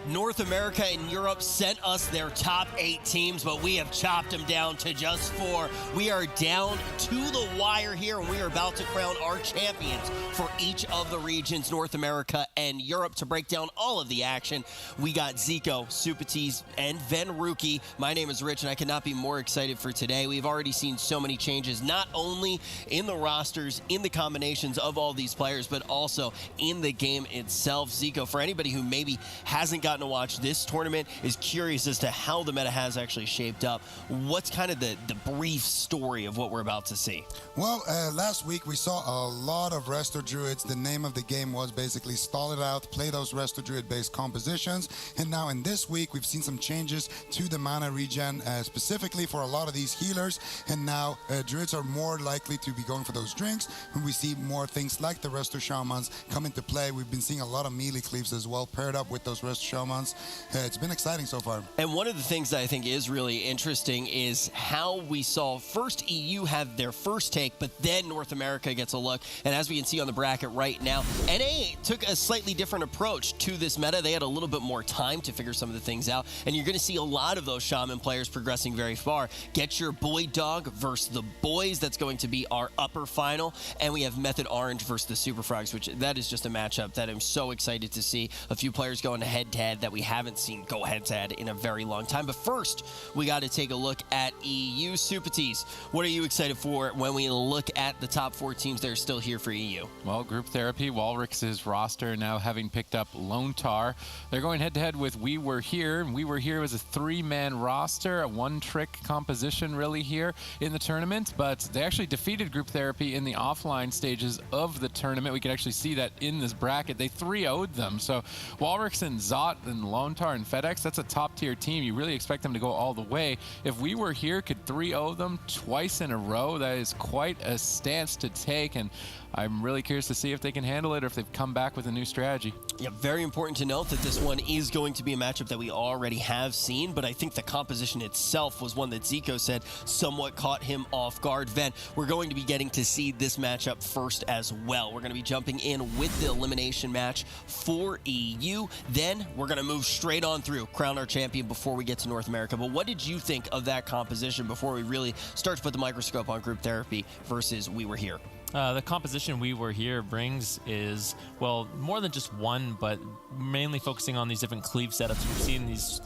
North America and Europe sent us their top 8 teams, but we have chopped them down to just 4. We are down to the wire here, and we are about to crown our champions for each of the regions, North America and Europe. To break down all of the action, we got Zico, Supatis, and Ven Ruki. My name is Rich, and I cannot be more excited for today. We've already seen so many changes, not only in the rosters, in the combinations of all these players, but also in the game itself. Zico, for anybody who maybe hasn't gotten to watch this tournament, is curious as to how the meta has actually shaped up. What's kind of the brief story of what we're about to see? Well, last week we saw a lot of Resto Druids. The name of the game was basically stall it out, play those Resto Druid-based compositions. And now in this week, we've seen some changes to the mana regen, specifically for a lot of these healers. And now Druids are more likely to be going for those drinks. When we see more things like the Resto Shamans come into play, we've been seeing a lot of melee cleaves as well, paired up with those Resto Shamans. It's been exciting so far. And one of the things that I think is really interesting is how we saw first EU have their first take, but then North America gets a look. And as we can see on the bracket right now, NA took a slightly different approach to this meta. They had a little bit more time to figure some of the things out, and you're going to see a lot of those Shaman players progressing very far. Get Your Boy Dog versus the Boys. That's going to be our upper final. And we have Method Orange versus the Super Frogs, which that is just a matchup that I'm so excited to see. A few players going head-to-head that we haven't seen go head-to-head in a very long time. But first, we got to take a look at EU. Supatis, what are you excited for when we look at the top 4 teams that are still here for EU? Well, Group Therapy, Walrix's roster now having picked up Lone Tar. They're going head-to-head with We Were Here. And We Were Here was a 3-man roster, a one-trick composition really here in the tournament. But they actually defeated Group Therapy in the offline stages of the tournament. We can actually see that in this bracket. They 3-0'd them. So Walrix and Zot and Lone Tar and FedEx, that's a top-tier team. You really expect them to go all the way. If We Were Here could 3-0 them twice in a row, that is quite a stance to take, and I'm really curious to see if they can handle it or if they've come back with a new strategy. Yeah, very important to note that this one is going to be a matchup that we already have seen, but I think the composition itself was one that Zico said somewhat caught him off guard. Ven, we're going to be getting to see this matchup first as well. We're going to be jumping in with the elimination match for EU. Then we're going to move straight on through, crown our champion before we get to North America. But what did you think of that composition before we really start to put the microscope on Group Therapy versus We Were Here? The composition We Were Here brings is, well, more than just one, but mainly focusing on these different cleave setups. We've seen these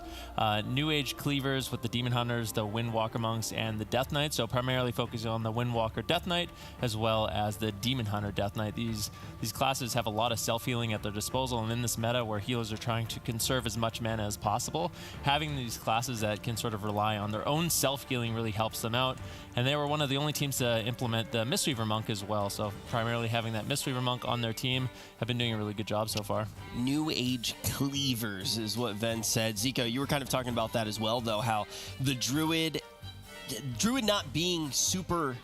New Age cleavers with the Demon Hunters, the Windwalker Monks, and the Death Knight. So primarily focusing on the Windwalker Death Knight as well as the Demon Hunter Death Knight. These classes have a lot of self-healing at their disposal, and in this meta where healers are trying to conserve as much mana as possible, having these classes that can sort of rely on their own self-healing really helps them out. And they were one of the only teams to implement the Mistweaver Monk as well. So primarily having that Mistweaver Monk on their team have been doing a really good job so far. New Age cleavers is what Ven said. Zico, you were kind of talking about that as well, though, how the Druid not being super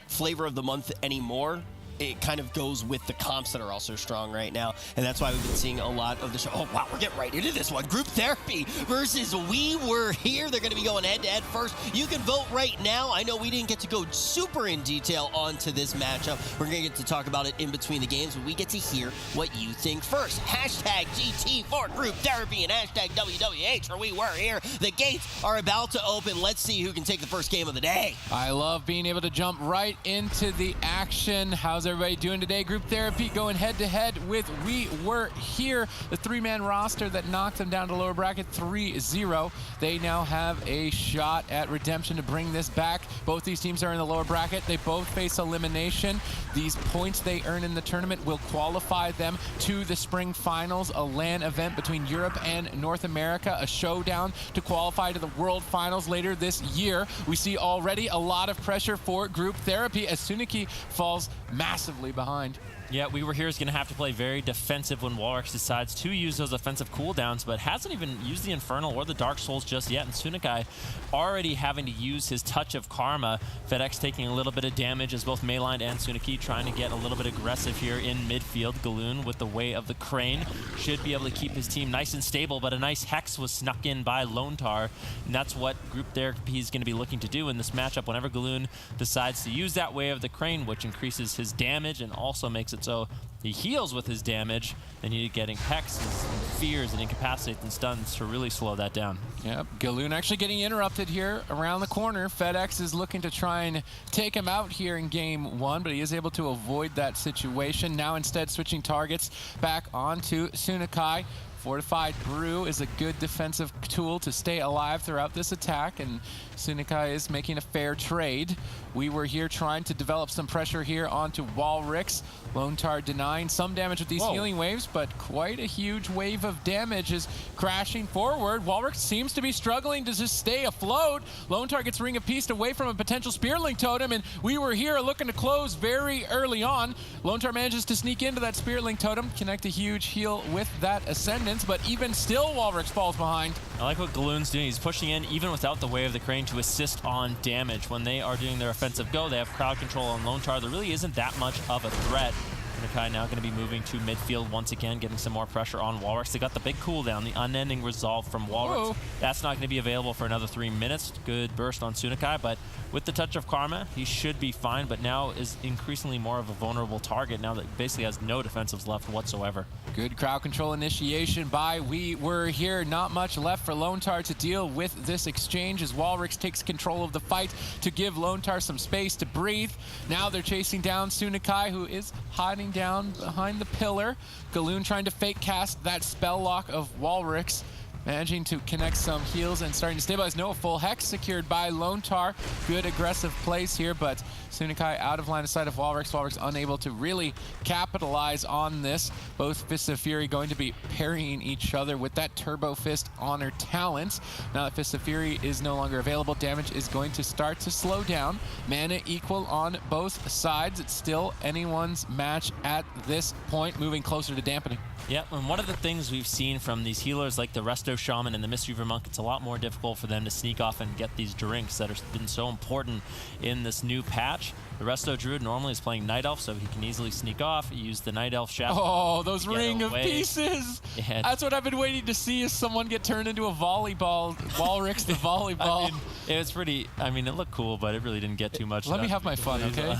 flavor of the month anymore, it kind of goes with the comps that are also strong right now, and that's why we've been seeing a lot of the show. Oh wow, we're getting right into this one. Group Therapy versus We Were Here. They're going to be going head-to-head first. You can vote right now. I know we didn't get to go super in detail onto this matchup. We're going to get to talk about it in between the games, but we get to hear what you think first. Hashtag GT for Group Therapy and hashtag WWH for We Were Here. The gates are about to open. Let's see who can take the first game of the day. I love being able to jump right into the action. How's everybody doing today? Group Therapy going head-to-head with We Were Here, the 3-man roster that knocked them down to lower bracket 3-0. They now have a shot at redemption to bring this back. Both these teams are in the lower bracket. They both face elimination. These points they earn in the tournament will qualify them to the spring finals, a LAN event between Europe and North America, a showdown to qualify to the World Finals later this year. We see already a lot of pressure for Group Therapy as Suniki falls massively behind. Yeah, We Were Here is going to have to play very defensive when Walrix decides to use those offensive cooldowns, but hasn't even used the Infernal or the Dark Souls just yet. And Sunikai already having to use his Touch of Karma. FedEx taking a little bit of damage as both Mayline and Suniki trying to get a little bit aggressive here in midfield. Galoon with the Way of the Crane should be able to keep his team nice and stable, but a nice Hex was snuck in by Lone Tar, and that's what Group Therapy is going to be looking to do in this matchup whenever Galoon decides to use that Way of the Crane, which increases his damage and also makes it so he heals with his damage, then you're getting hexes, and fears, and incapacitates and stuns to really slow that down. Yep, Galoon actually getting interrupted here around the corner. FedEx is looking to try and take him out here in game 1, but he is able to avoid that situation. Now instead switching targets back onto Sunakai. Fortified Brew is a good defensive tool to stay alive throughout this attack, and Sunakai is making a fair trade. We were here trying to develop some pressure here onto Walrix. Lone Tar denying some damage with these healing waves, but quite a huge wave of damage is crashing forward. Walrix seems to be struggling to just stay afloat. Lone Tar gets Ring of Peace away from a potential Spearlink Totem, and we were here looking to close very early on. Lone Tar manages to sneak into that Spearlink Totem, connect a huge heal with that Ascendance, but even still Walrix falls behind. I like what Galoon's doing. He's pushing in even without the Way of the Crane to assist on damage. When they are doing their offensive go, they have crowd control on Lone Tar. There really isn't that much of a threat. Sunakai now going to be moving to midfield once again, getting some more pressure on Walrix. They got the big cooldown, the unending resolve from Walrix. Whoa. That's not going to be available for another 3 minutes. Good burst on Sunakai, but with the touch of Karma, he should be fine, but now is increasingly more of a vulnerable target now that basically has no defensives left whatsoever. Good crowd control initiation by We Were Here. Not much left for Lone Tar to deal with this exchange as Walrix takes control of the fight to give Lone Tar some space to breathe. Now they're chasing down Sunakai, who is hiding down behind the pillar. Galoon trying to fake cast that spell lock of Walrix. Managing to connect some heals and starting to stabilize. No, a full hex secured by Lone Tar. Good aggressive plays here, but Sunakai out of line of sight of Walrix. Walrix unable to really capitalize on this. Both Fists of Fury going to be parrying each other with that Turbo Fist Honor talent. Now that Fists of Fury is no longer available, damage is going to start to slow down. Mana equal on both sides. It's still anyone's match at this point, moving closer to dampening. Yep, and one of the things we've seen from these healers like the Resto Shaman and the Mystery Monk, it's a lot more difficult for them to sneak off and get these drinks that have been so important in this new patch. The Resto Druid normally is playing Night Elf, so he can easily sneak off, use the Night Elf Shadow. Oh, those Ring of Pieces! Yeah. That's what I've been waiting to see, is someone get turned into a volleyball. Walrix the volleyball. I mean, it was pretty, it looked cool, but it really didn't get too much. Let me have my fun, okay?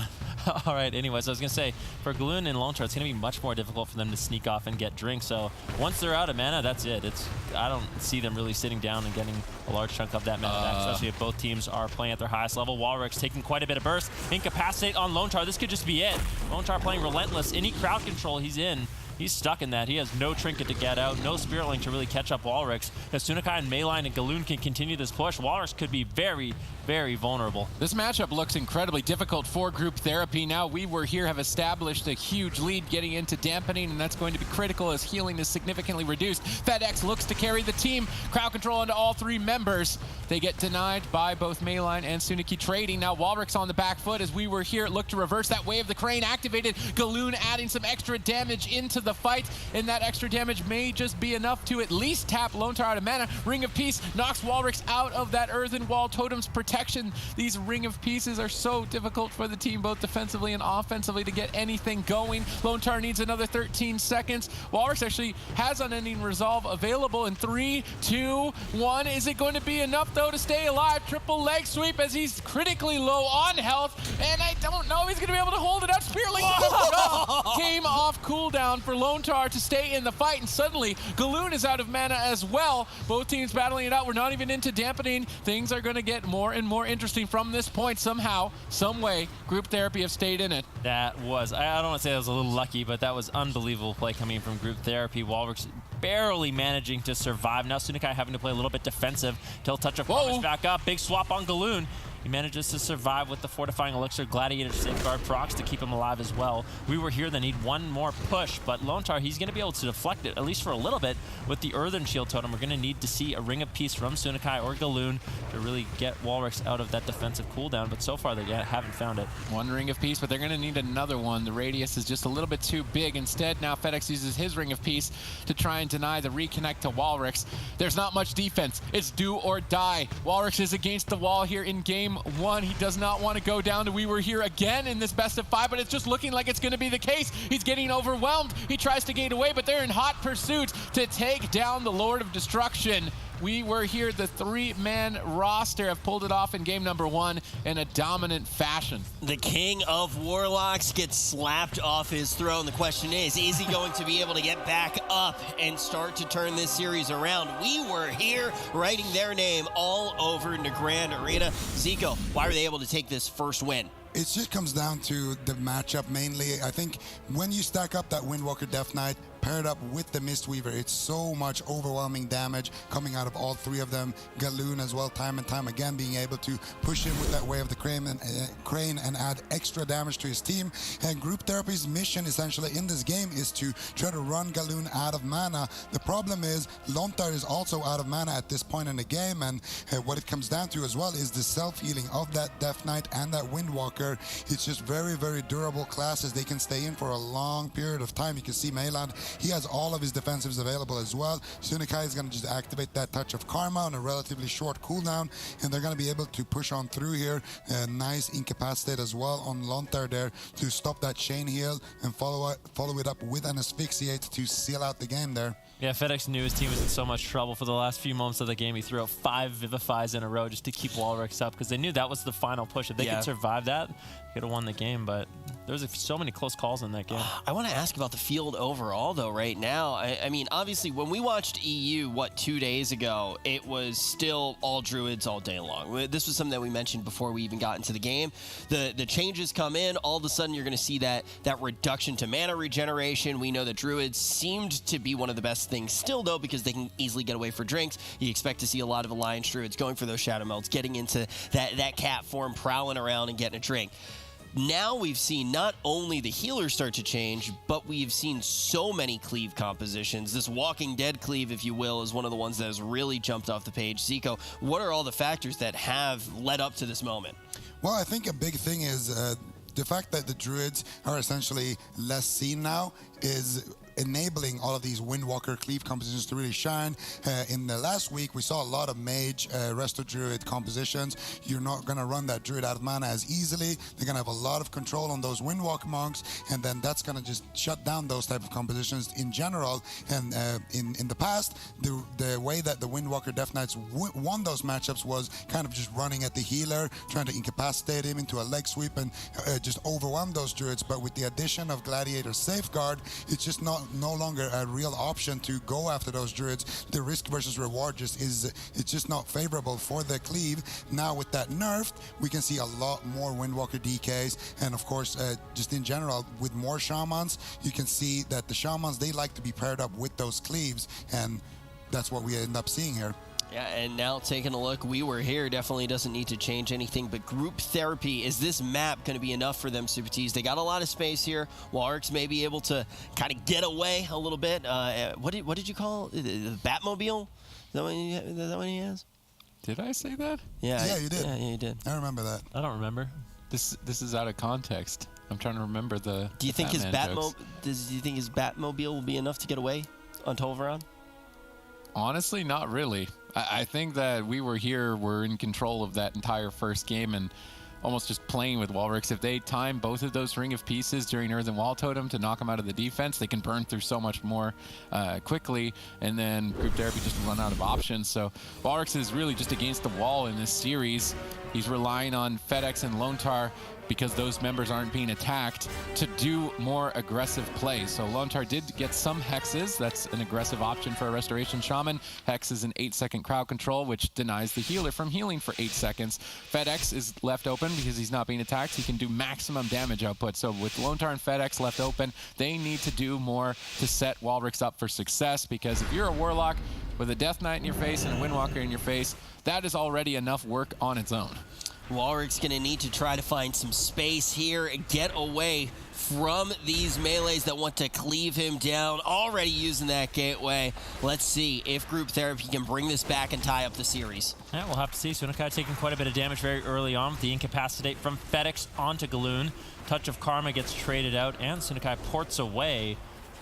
All right, anyways, I was going to say, for Galoon and Lone Tar, it's going to be much more difficult for them to sneak off and get drinks. So once they're out of mana, that's it. I don't see them really sitting down and getting a large chunk of that mana back, especially if both teams are playing at their highest level. Walrix taking quite a bit of burst. Incapacitate on Lone Tar. This could just be it. Lone Tar playing Relentless. Any crowd control he's in, he's stuck in that. He has no trinket to get out, no Spirit Link to really catch up Walrix. If Sunakai and Mayline and Galoon can continue this push, Walrix could be very, very vulnerable. This matchup looks incredibly difficult for Group Therapy. Now We Were Here have established a huge lead getting into dampening, and that's going to be critical as healing is significantly reduced. FedEx looks to carry the team. Crowd control into all 3 members. They get denied by both Mayline and Sunaki trading. Now Walrix on the back foot as We Were Here look to reverse that Way of the Crane activated. Galoon adding some extra damage into the fight, and that extra damage may just be enough to at least tap Lone Tar out of mana. Ring of Peace knocks Walrix out of that Earthen Wall Totem's protection. These Ring of Pieces are so difficult for the team, both defensively and offensively, to get anything going. Lone Tar needs another 13 seconds. Walrix actually has Unending Resolve available in 3, 2, 1. Is it going to be enough, though, to stay alive? Triple leg sweep as he's critically low on health, and I don't know if he's going to be able to hold it up. Spearlink came off cooldown for Lone Tar to stay in the fight, and suddenly Galoon is out of mana as well. Both teams battling it out. We're not even into dampening. Things are going to get more and more interesting from this point. Somehow, some way, Group Therapy have stayed in it. That was, I don't want to say that was a little lucky, but that was unbelievable play coming from Group Therapy. Walrix barely managing to survive. Now Sunakai having to play a little bit defensive till Touch of Karma's back up. Big swap on Galoon. He manages to survive with the Fortifying Elixir, Gladiator Safeguard procs to keep him alive as well. We Were Here, they need one more push, but Lone Tar, he's going to be able to deflect it, at least for a little bit, with the Earthen Shield Totem. We're going to need to see a Ring of Peace from Sunakai or Galoon to really get Walrix out of that defensive cooldown, but so far they haven't found it. One Ring of Peace, but they're going to need another one. The radius is just a little bit too big. Instead, now FedEx uses his Ring of Peace to try and deny the reconnect to Walrix. There's not much defense. It's do or die. Walrix is against the wall here in game 1. He does not want to go down to We Were Here again in this best of 5, but it's just looking like it's going to be the case. He's getting overwhelmed. He tries to gate away, but they're in hot pursuit to take down the Lord of Destruction. We were here. The three-man roster have pulled it off in game number 1 in a dominant fashion. The king of warlocks gets slapped off his throne. The question is he going to be able to get back up and start to turn this series around? We were here writing their name all over the Grand Arena. Zico, why were they able to take this first win? It just comes down to the matchup mainly. I think when you stack up that Windwalker Death Knight paired up with the Mistweaver, it's so much overwhelming damage coming out of all three of them. Galoon as well, time and time again, being able to push in with that Way of the Crane and add extra damage to his team. And Group Therapy's mission essentially in this game is to try to run Galoon out of mana. The problem is Lontar is also out of mana at this point in the game, and what it comes down to as well is the self-healing of that Death Knight and that Windwalker. It's just very, very durable classes. They can stay in for a long period of time. You can see Mayland, he has all of his defensives available as well. Sunikai is going to just activate that Touch of Karma on a relatively short cooldown, and they're going to be able to push on through here. A nice Incapacitate as well on Lontar there to stop that chain heal and follow it up with an Asphyxiate to seal out the game there. Yeah, FedEx knew his team was in so much trouble for the last few moments of the game. He threw out 5 Vivifies in a row just to keep Walrix up because they knew that was the final push. If they could survive that, they could have won the game, but there was so many close calls in that game. I want to ask about the field overall, though, right now. I mean, obviously, when we watched EU, 2 days ago, it was still all Druids all day long. This was something that we mentioned before we even got into the game. The changes come in. All of a sudden, you're going to see that reduction to mana regeneration. We know that Druids seemed to be one of the best things still, though, because they can easily get away for drinks. You expect to see a lot of Alliance Druids going for those Shadow Melts, getting into that cat form, prowling around and getting a drink. Now we've seen not only the healers start to change, but we've seen so many cleave compositions. This Walking Dead cleave, if you will, is one of the ones that has really jumped off the page. Zico, what are all the factors that have led up to this moment? Well, I think a big thing is the fact that the Druids are essentially less seen now is enabling all of these Windwalker cleave compositions to really shine. In the last week, we saw a lot of Mage, Resto Druid compositions. You're not going to run that Druid out of mana as easily. They're going to have a lot of control on those Windwalker monks, and then that's going to just shut down those type of compositions in general. And in the past, the way that the Windwalker Death Knights won those matchups was kind of just running at the healer, trying to incapacitate him into a leg sweep and just overwhelm those Druids. But with the addition of Gladiator Safeguard, it's just no longer a real option to go after those Druids. The risk versus reward it's just not favorable for the cleave. Now with that nerfed, we can see a lot more Windwalker DKs, and of course just in general with more Shamans, you can see that the Shamans, they like to be paired up with those cleaves, and that's what we end up seeing here. Yeah, and now taking a look, We Were Here definitely doesn't need to change anything, but Group Therapy, is this map going to be enough for them, Super T's? They got a lot of space here. Warwick's may be able to kind of get away a little bit. What did you call it? The Batmobile? Is that what he has? Did I say that? Yeah, you did. Yeah, you did. I remember that. I don't remember. This is out of context. I'm trying to remember the. Do you think his Batmobile will be enough to get away on Tolvaron? Honestly, not really. I think that We Were Here were in control of that entire first game and almost just playing with Walrix. If they time both of those Ring of Pieces during Earthen Wall Totem to knock them out of the defense, they can burn through so much more quickly, and then Group Therapy just run out of options. So Walrix is really just against the wall in this series. He's relying on FedEx and Lontar, because those members aren't being attacked, to do more aggressive plays. So Lontar did get some hexes. That's an aggressive option for a Restoration Shaman. Hex is an 8-second crowd control, which denies the healer from healing for 8 seconds. FedEx is left open because he's not being attacked. He can do maximum damage output. So with Lontar and FedEx left open, they need to do more to set Walrix up for success, because if you're a Warlock with a Death Knight in your face and a Windwalker in your face, that is already enough work on its own. Walric's going to need to try to find some space here and get away from these melees that want to cleave him down. Already using that gateway. Let's see if Group Therapy can bring this back and tie up the series. Yeah, we'll have to see. Sunikai taking quite a bit of damage very early on with the Incapacitate from FedEx onto Galoon. Touch of Karma gets traded out, and Sunikai ports away.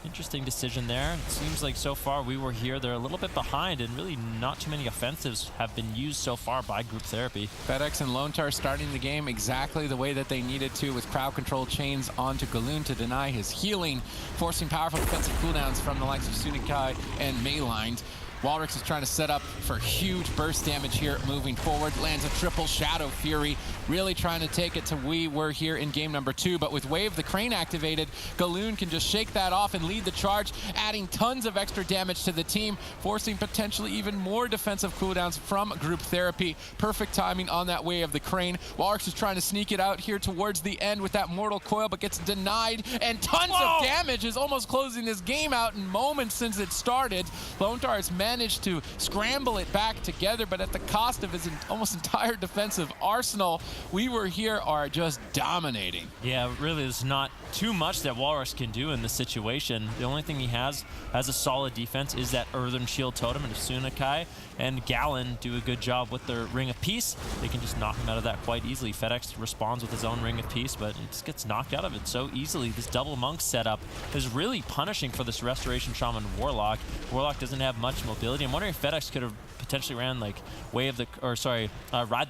Interesting decision there. It seems like so far We Were Here, they're a little bit behind, and really not too many offensives have been used so far by Group Therapy. FedEx and Lontar starting the game exactly the way that they needed to, with crowd control chains onto Galoon to deny his healing, forcing powerful defensive cooldowns from the likes of Sunikai and Mayline. Walrix is trying to set up for huge burst damage here moving forward. Lands a triple Shadow Fury, really trying to take it to We Were Here in game number 2. But with Wave the Crane activated, Galoon can just shake that off and lead the charge, adding tons of extra damage to the team, forcing potentially even more defensive cooldowns from Group Therapy. Perfect timing on that Wave of the Crane. Walrix is trying to sneak it out here towards the end with that Mortal Coil, but gets denied, and tons of damage is almost closing this game out in moments since it started. Lontar has managed to scramble it back together, but at the cost of his almost entire defensive arsenal. We Were Here are just dominating. Yeah, really, there's not too much that Walrus can do in this situation. The only thing he has a solid defense is that Earthen Shield Totem, and if Sunakai and Gallon do a good job with their Ring of Peace, they can just knock him out of that quite easily. FedEx responds with his own Ring of Peace, but he just gets knocked out of it so easily. This double monk setup is really punishing for this Restoration Shaman Warlock. Warlock doesn't have much mobility. I'm wondering if FedEx could have potentially ran like Ride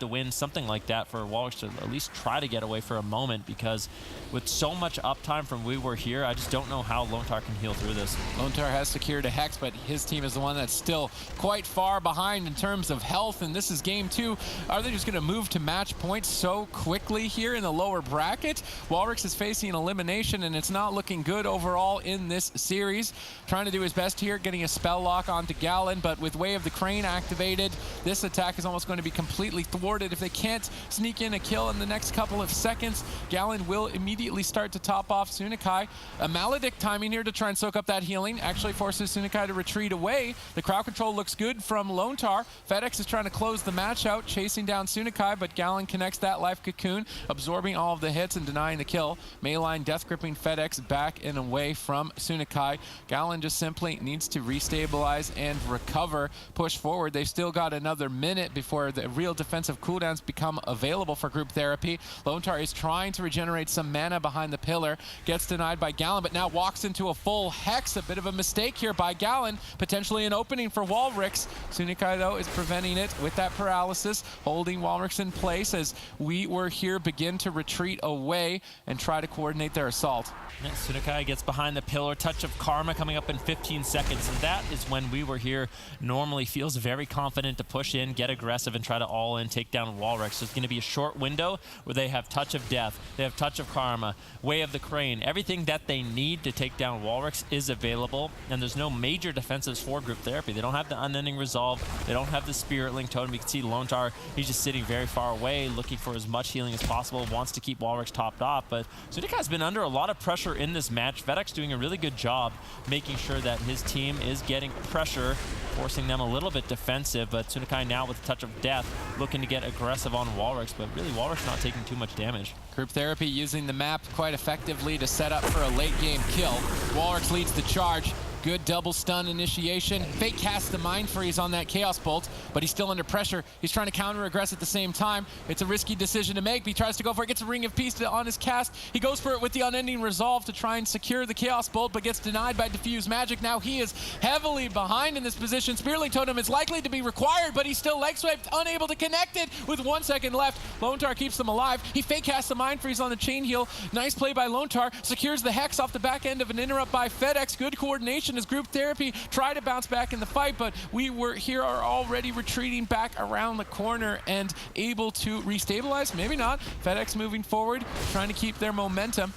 the Wind, something like that for Walrus to at least try to get away for a moment, because with so much uptime from We Were Here, I just don't know how Lontar can heal through this. Lontar has secured a Hex, but his team is the one that's still quite far behind in terms of health, and this is game 2. Are they just going to move to match points so quickly here in the lower bracket? Walrix is facing an elimination, and it's not looking good overall in this series. Trying to do his best here, getting a spell lock onto Gallon, but with Way of the Crane activated, this attack is almost going to be completely thwarted. If they can't sneak in a kill in the next couple of seconds, Gallon will immediately start to top off Sunakai. A Maledict timing here to try and soak up that healing actually forces Sunakai to retreat away. The crowd control looks good from Lontar. FedEx is trying to close the match out, chasing down Sunakai, but Gallon connects that Life Cocoon, absorbing all of the hits and denying the kill. Mayline death gripping FedEx back and away from Sunakai. Gallon just simply needs to restabilize and recover, push forward. They've still got another minute before the real defensive cooldowns become available for Group Therapy. Lontar is trying to regenerate some mana behind the pillar, gets denied by Gallon, but now walks into a full Hex. A bit of a mistake here by Gallon, potentially an opening for Walrix. Sunakai, though, is preventing it with that paralysis, holding Walrix in place as We Were Here begin to retreat away and try to coordinate their assault. Yeah, Sunakai gets behind the pillar, touch of Karma coming up in 15 seconds, and that is when We Were Here normally feels very confident to push in, get aggressive, and try to all-in take down Walrix. So it's going to be a short window where they have Touch of Death, they have Touch of Karma, Way of the Crane. Everything that they need to take down Walrix is available, and there's no major defensives for Group Therapy. They don't have the Unending Resolve, they don't have the Spirit Link Totem. You can see Lontar, he's just sitting very far away, looking for as much healing as possible, wants to keep Walrix topped off, but Sunakai's been under a lot of pressure in this match. FedEx doing a really good job making sure that his team is getting pressure, forcing them a little bit defensive, but Sunakai now with Touch of Death looking to get aggressive on Walrix, but really Walrix not taking too much damage. Group Therapy using the map quite effectively to set up for a late game kill. Walrix leads the charge. Good double stun initiation. Fake casts the Mind Freeze on that Chaos Bolt, but he's still under pressure. He's trying to counter-aggress at the same time. It's a risky decision to make, but he tries to go for it. Gets a Ring of Peace on his cast. He goes for it with the Unending Resolve to try and secure the Chaos Bolt, but gets denied by Diffuse Magic. Now he is heavily behind in this position. Spirit Link Totem is likely to be required, but he's still leg swiped, unable to connect it with 1 second left. Lontar keeps them alive. He fake casts the Mind Freeze on the Chain Heal. Nice play by Lontar. Secures the Hex off the back end of an interrupt by FedEx. Good coordination as Group Therapy try to bounce back in the fight, but We Were Here are already retreating back around the corner and able to restabilize. Maybe not. FedEx moving forward, trying to keep their momentum.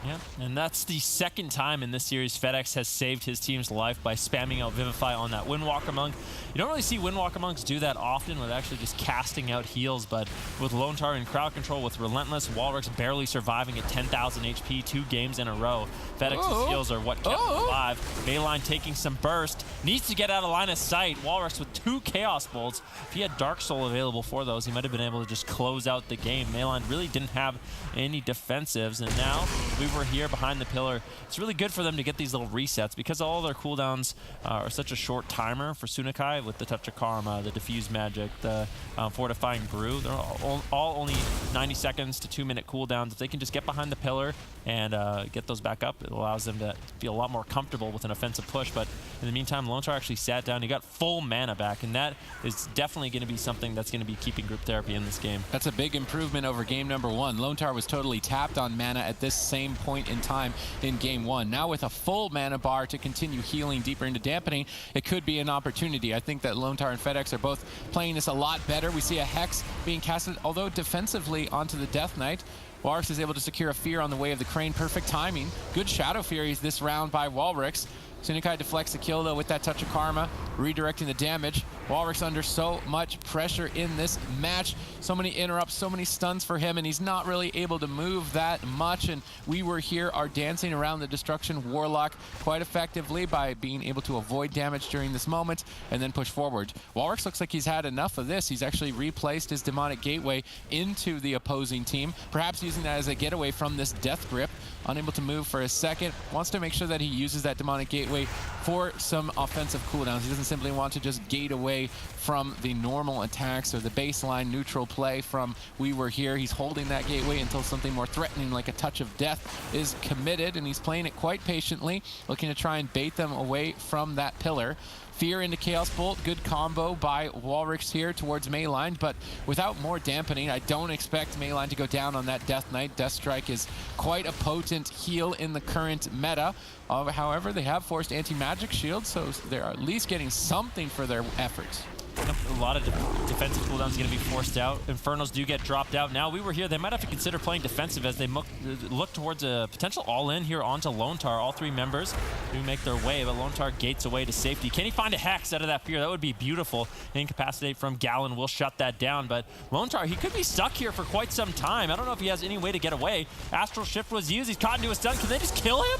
Yeah, and that's the second time in this series FedEx has saved his team's life by spamming out Vivify on that Windwalker Monk. You don't really see Windwalker Monks do that often with actually just casting out heals, but with Lontar in crowd control, with Relentless, Walrix barely surviving at 10,000 HP 2 games in a row. FedEx's heals are what kept him alive. Mayline taking some burst, needs to get out of line of sight. Walrix with 2 Chaos Bolts. If he had Dark Soul available for those, he might have been able to just close out the game. Mayline really didn't have any defensives, and now We Were Here behind the pillar. It's really good for them to get these little resets because all their cooldowns are such a short timer for Sunakai with the Touch of Karma, the Diffuse Magic, the Fortifying Brew. They're all only 90 seconds to 2-minute cooldowns. If they can just get behind the pillar and get those back up, it allows them to feel a lot more comfortable with an offensive push. But In the meantime, Lone Star actually sat down. He got full mana back, and that is definitely going to be something that's going to be keeping group therapy in this game. That's a big improvement over game number 1. Lone Star was totally tapped on mana at this same point in time in game 1. Now with a full mana bar to continue healing deeper into dampening, it could be an opportunity. I think that Lone Star and FedEx are both playing this a lot better. We see a Hex being casted, although defensively, onto the Death Knight. Walrix is able to secure a Fear on the way of the Crane. Perfect timing. Good Shadow Furies this round by Walrix. Sunakai deflects the kill, though, with that Touch of Karma, redirecting the damage. Walrix under so much pressure in this match. So many interrupts, so many stuns for him, and he's not really able to move that much. And We Were Here are dancing around the Destruction Warlock quite effectively by being able to avoid damage during this moment and then push forward. Walrix looks like he's had enough of this. He's actually replaced his Demonic Gateway into the opposing team, perhaps using that as a getaway from this Death Grip. Unable to move for a second, wants to make sure that he uses that Demonic Gateway for some offensive cooldowns. He doesn't simply want to just gate away from the normal attacks or the baseline neutral play from We Were Here. He's holding that gateway until something more threatening like a Touch of Death is committed, and he's playing it quite patiently, looking to try and bait them away from that pillar. Fear into Chaos Bolt, good combo by Walrix here towards Mayline, but without more dampening, I don't expect Mayline to go down on that Death Knight. Death Strike is quite a potent heal in the current meta. However, they have forced anti-magic shield, so they're at least getting something for their efforts. A lot of defensive cooldowns going to be forced out. Infernos do get dropped out. Now We Were Here, they might have to consider playing defensive as they look towards a potential all-in here onto Lone Tar. All 3 members do make their way, but Lone Tar gates away to safety. Can he find a Hex out of that Fear? That would be beautiful. Incapacitate from Gallon will shut that down, but Lone Tar, he could be stuck here for quite some time. I don't know if he has any way to get away. Astral Shift was used. He's caught into a stun. Can they just kill him?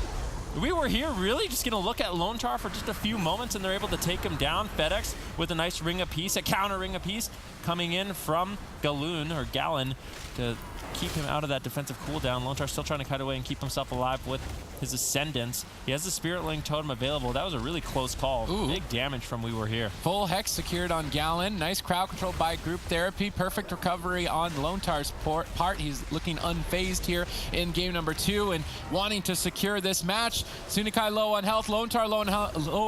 We Were Here really just going to look at Lone Tar for just a few moments, and they're able to take him down. FedEx with a nice ring apiece, a counter ring apiece, coming in from Gallon to keep him out of that defensive cooldown. Lone Tar still trying to cut away and keep himself alive with his Ascendance. He has the Spirit Link Totem available. That was a really close call. Ooh. Big damage from We Were Here. Full Hex secured on Gallon. Nice crowd control by Group Therapy. Perfect recovery on Lone Tar's part. He's looking unfazed here in game number 2 and wanting to secure this match. Sunakai low on health. Lone Tar low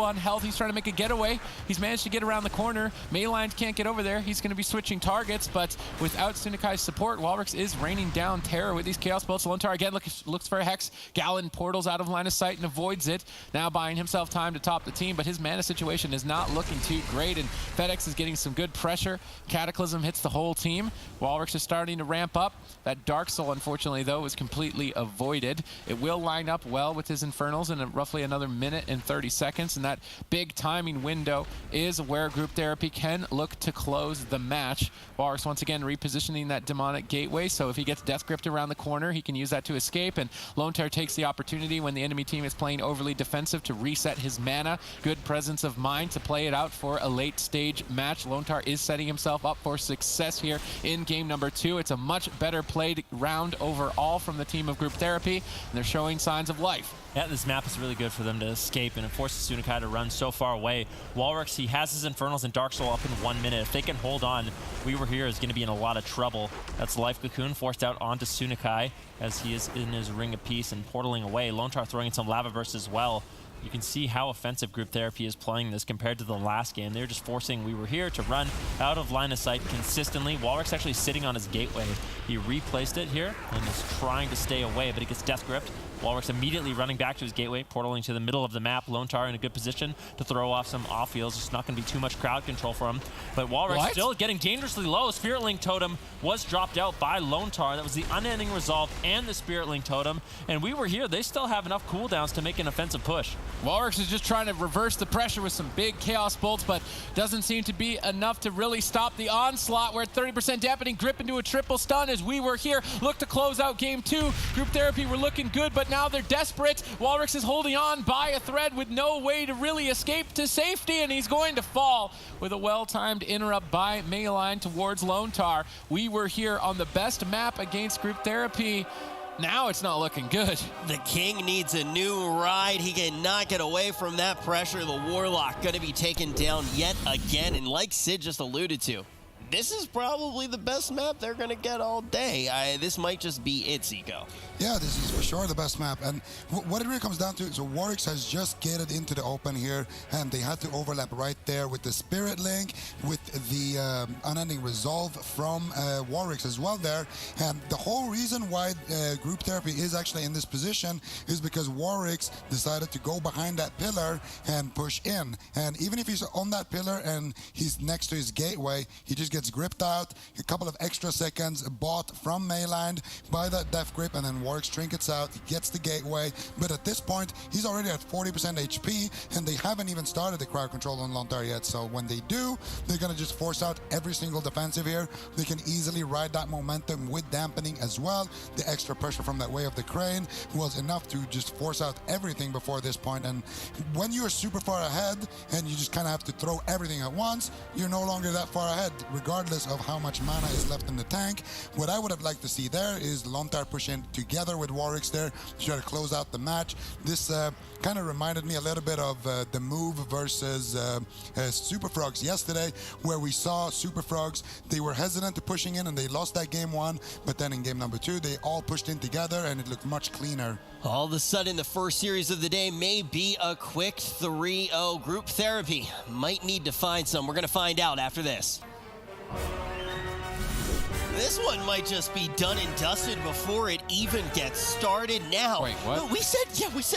on health. He's trying to make a getaway. He's managed to get around the corner. Mayline can't get over there. He's going to be switching targets, but without Sunakai's support, Walrix is raining down terror with these Chaos Bolts. Lone Tar again looks for a Hex. Gallon portals out of line of sight and avoids it, now buying himself time to top the team, but his mana situation is not looking too great, and FedEx is getting some good pressure. Cataclysm hits the whole team. Walrix is starting to ramp up. That Dark Soul, unfortunately, though, was completely avoided. It will line up well with his Infernals in roughly another minute and 30 seconds, and that big timing window is where Group Therapy can look to close the match. Walrix once again repositioning that Demonic Gateway, so if he gets Death Gripped around the corner, he can use that to escape, and Lone Tar takes the opportunity when the enemy team is playing overly defensive to reset his mana. Good presence of mind to play it out for a late stage match. Lone Tar is setting himself up for success here in game number 2. It's a much better played round overall from the team of Group Therapy, and they're showing signs of life. Yeah, this map is really good for them to escape, and it forces Sunakai to run so far away. Walrix, he has his Infernals and Dark Soul up in 1 minute. If they can hold on, We Were Here is going to be in a lot of trouble. That's Life Cocoon forced out onto Sunakai as he is in his Ring of Peace and portaling away. Lone Tar throwing in some Lava Burst as well. You can see how offensive Group Therapy is playing this compared to the last game. They're just forcing We Were Here to run out of line of sight consistently. Walrix actually sitting on his gateway. He replaced it here and is trying to stay away, but he gets Death Gripped. Walrix immediately running back to his gateway, portaling to the middle of the map. Lone Tar in a good position to throw off some off-heals. It's not going to be too much crowd control for him. But Walrix still getting dangerously low. Spirit Link Totem was dropped out by Lone Tar. That was the Unending Resolve and the Spirit Link Totem. And We Were Here, they still have enough cooldowns to make an offensive push. Walrix is just trying to reverse the pressure with some big Chaos Bolts, but doesn't seem to be enough to really stop the onslaught. We're at 30% dampening, grip into a triple stun as We Were Here look to close out game 2. Group Therapy were looking good, but now they're desperate. Walrix is holding on by a thread with no way to really escape to safety, and he's going to fall with a well-timed interrupt by Mayline towards Lone Tar. We Were Here on the best map against Group Therapy. Now it's not looking good. The King needs a new ride. He cannot get away from that pressure. The Warlock going to be taken down yet again, and like Sid just alluded to, this is probably the best map they're going to get all day. This might just be it, Zico. Yeah, this is for sure the best map. And what it really comes down to, so Warwick's has just gated into the open here, and they had to overlap right there with the Spirit Link, with the Unending Resolve from Warwick's as well there. And the whole reason why Group Therapy is actually in this position is because Warwick's decided to go behind that pillar and push in. And even if he's on that pillar and he's next to his gateway, he just gets gripped out. A couple of extra seconds bought from Mayland by that Death Grip, and then Warwick's trinkets out. He gets the gateway, but at this point, he's already at 40% HP, and they haven't even started the crowd control on Lontar yet. So when they do, they're going to just force out every single defensive here. They can easily ride that momentum with dampening as well. The extra pressure from that Way of the Crane was enough to just force out everything before this point. And when you're super far ahead and you just kind of have to throw everything at once, you're no longer that far ahead, regardless of how much mana is left in the tank. What I would have liked to see there is Lontar push in together with Warwick's there to try to close out the match. This kind of reminded me a little bit of the move versus Super Frogs yesterday, where we saw Super Frogs, they were hesitant to pushing in and they lost that game 1, but then in game number 2 they all pushed in together and it looked much cleaner. All of a sudden, the first series of the day may be a quick 3-0. Group Therapy might need to find some. We're going to find out after this. This one might just be done and dusted before it even gets started now. Wait, what? We said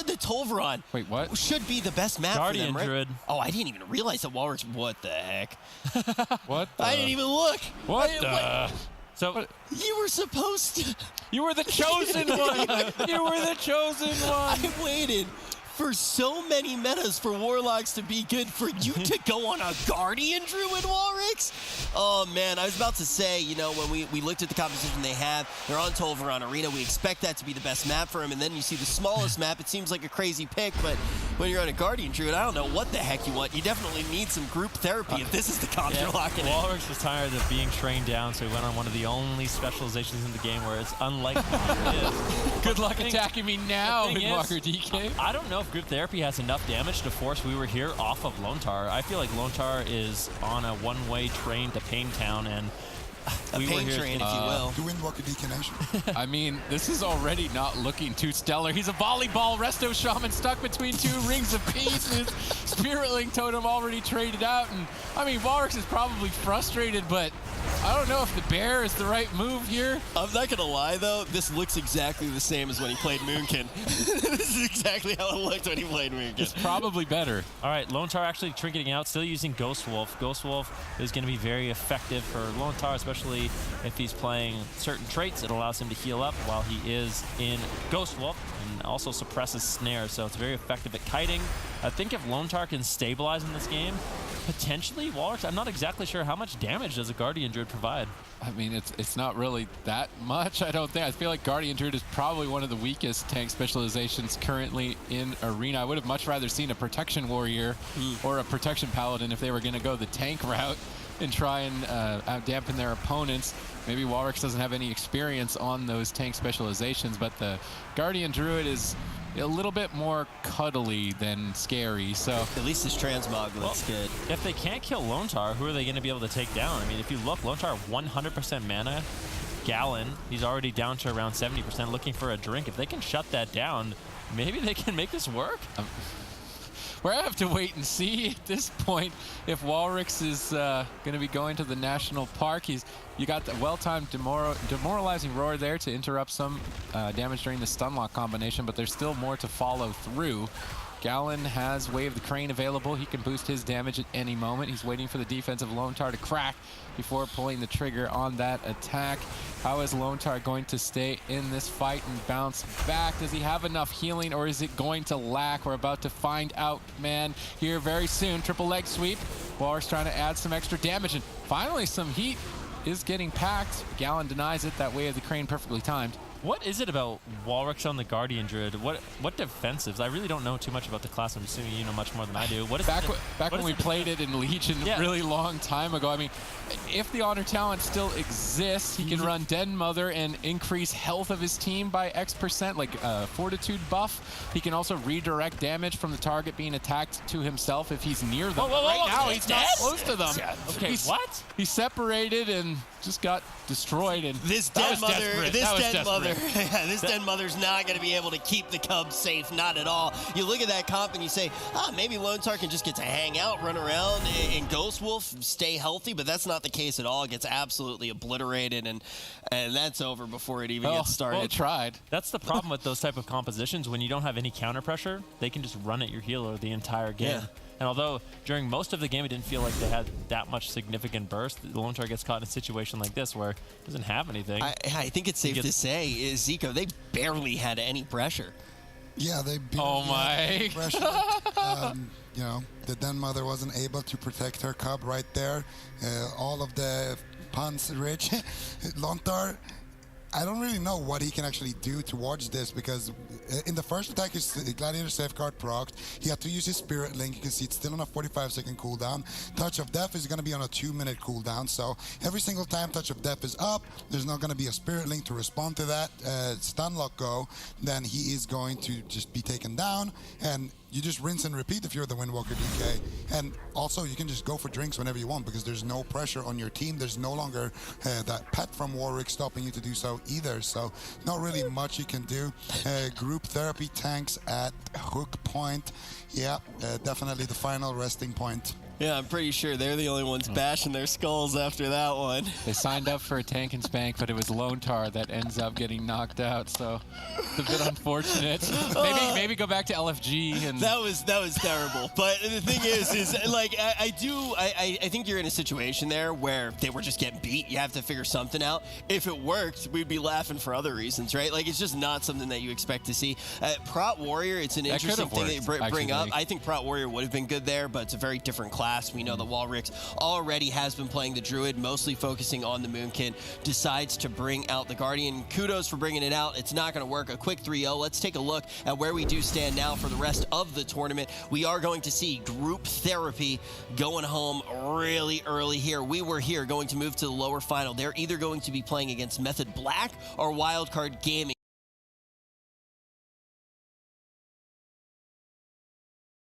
the Tolvaron. Wait, what? Should be the best map Guardian for them, right? Druid. Oh, I didn't even realize that Walrus. What the heck? What? I didn't even look. What So You were supposed to. You were the chosen one. You were the chosen one. I waited for so many metas for Warlocks to be good for you to go on a Guardian Druid Warwicks? Oh man, I was about to say, you know, when we looked at the composition they have, they're on Tolvaron Arena. We expect that to be the best map for him, and then you see the smallest map. It seems like a crazy pick, but when you're on a Guardian Druid, I don't know what the heck you want. You definitely need some group therapy if this is the comp you're locking in. Walrus was tired of being trained down, so he went on one of the only specializations in the game where it's unlikely it is. Good luck attacking me now, Windwalker DK. I don't know if Group Therapy has enough damage to force We Were Here off of Lontar. I feel like Lontar is on a one-way train to Pain Town, and A pain train, if you will. To Windwalker DK Nation. I mean, this is already not looking too stellar. He's a volleyball resto shaman stuck between 2 rings of peace. His Spirit Link totem already traded out. And I mean, Walrus is probably frustrated, but I don't know if the bear is the right move here. I'm not gonna lie though, this looks exactly the same as when he played Moonkin. This is exactly how it looked when he played Moonkin. It's probably better. all right, Lontar actually trinketing out, still using Ghost Wolf. Ghost Wolf is going to be very effective for Lontar, especially if he's playing certain traits. It allows him to heal up while he is in Ghost Wolf, and also suppresses Snare, so it's very effective at kiting. I think if Lontar can stabilize in this game, potentially Walrus, I'm not exactly sure how much damage does a Guardian Druid provide. I mean, it's not really that much, I don't think. I feel like Guardian Druid is probably one of the weakest tank specializations currently in Arena. I would have much rather seen a Protection Warrior or a Protection Paladin if they were going to go the tank route and try and dampen their opponents. Maybe Walrus doesn't have any experience on those tank specializations, but the Guardian Druid is a little bit more cuddly than scary, so... At least his transmog looks good. If they can't kill Lontar, who are they going to be able to take down? I mean, if you look, Lontar 100% mana. Gallon, he's already down to around 70%, looking for a drink. If they can shut that down, maybe they can make this work. We're going to have to wait and see at this point if Walrus is going to be going to the national park. You got the well-timed demoralizing roar there to interrupt some damage during the stunlock combination, but there's still more to follow through. Gallon has Way of the Crane available. He can boost his damage at any moment. He's waiting for the defensive Lontar to crack before pulling the trigger on that attack. How is Lontar going to stay in this fight and bounce back? Does he have enough healing, or is it going to lack? We're about to find out, man, here very soon. Triple leg sweep. Walrus trying to add some extra damage, and finally some heat is getting packed. Gallon denies it. That Way of the Crane perfectly timed. What is it about Walrix on the Guardian Druid? What defensives? I really don't know too much about the class. I'm assuming you know much more than I do. What is back when we played it in Legion really long time ago? I mean, if the Honor talent still exists, he can run Den Mother and increase health of his team by X%, like Fortitude buff. He can also redirect damage from the target being attacked to himself if he's near them. Right now, he's not close to them. Yeah, okay, what? He separated and just got destroyed. And this Den Mother's not going to be able to keep the Cubs safe, not at all. You look at that comp and you say, maybe Lone Tar can just get to hang out, run around, and Ghost Wolf stay healthy, but that's not the case at all. It gets absolutely obliterated, and that's over before it even gets started. Well, it tried. That's the problem with those type of compositions. When you don't have any counter pressure, they can just run at your healer the entire game. Yeah. And although during most of the game it didn't feel like they had that much significant burst, the Lone Tar gets caught in a situation like this where it doesn't have anything. I think it's safe to say, Zico, they barely had any pressure. Yeah, they my pressure. You know, the Den Mother wasn't able to protect her cub right there. All of the puns rich. Lontar, I don't really know what he can actually do towards this, because in the first attack, his Gladiator Safeguard procced. He had to use his Spirit Link. You can see it's still on a 45-second cooldown. Touch of Death is going to be on a 2-minute cooldown. So every single time Touch of Death is up, there's not going to be a Spirit Link to respond to that. Stun Lock go, then he is going to just be taken down. And you just rinse and repeat if you're the Windwalker DK. And also, you can just go for drinks whenever you want, because there's no pressure on your team. There's no longer that pet from Warwick stopping you to do so either. So not really much you can do. Group therapy tanks at hook point. Yeah, definitely the final resting point. Yeah, I'm pretty sure they're the only ones bashing their skulls after that one. They signed up for a tank and spank, but it was Lone Tar that ends up getting knocked out, so it's a bit unfortunate. Maybe go back to LFG. And that was terrible. But the thing is like I think you're in a situation there where they were just getting beat. You have to figure something out. If it worked, we'd be laughing for other reasons, right? Like, it's just not something that you expect to see. Prot Warrior, it's an interesting thing that you bring up. I think Prot Warrior would have been good there, but it's a very different class. We know that Walrix already has been playing the Druid, mostly focusing on the Moonkin, decides to bring out the Guardian. Kudos for bringing it out. It's not going to work. A quick 3-0. Let's take a look at where we do stand now for the rest of the tournament. We are going to see Group Therapy going home really early here. We were here going to move to the lower final. They're either going to be playing against Method Black or Wildcard Gaming.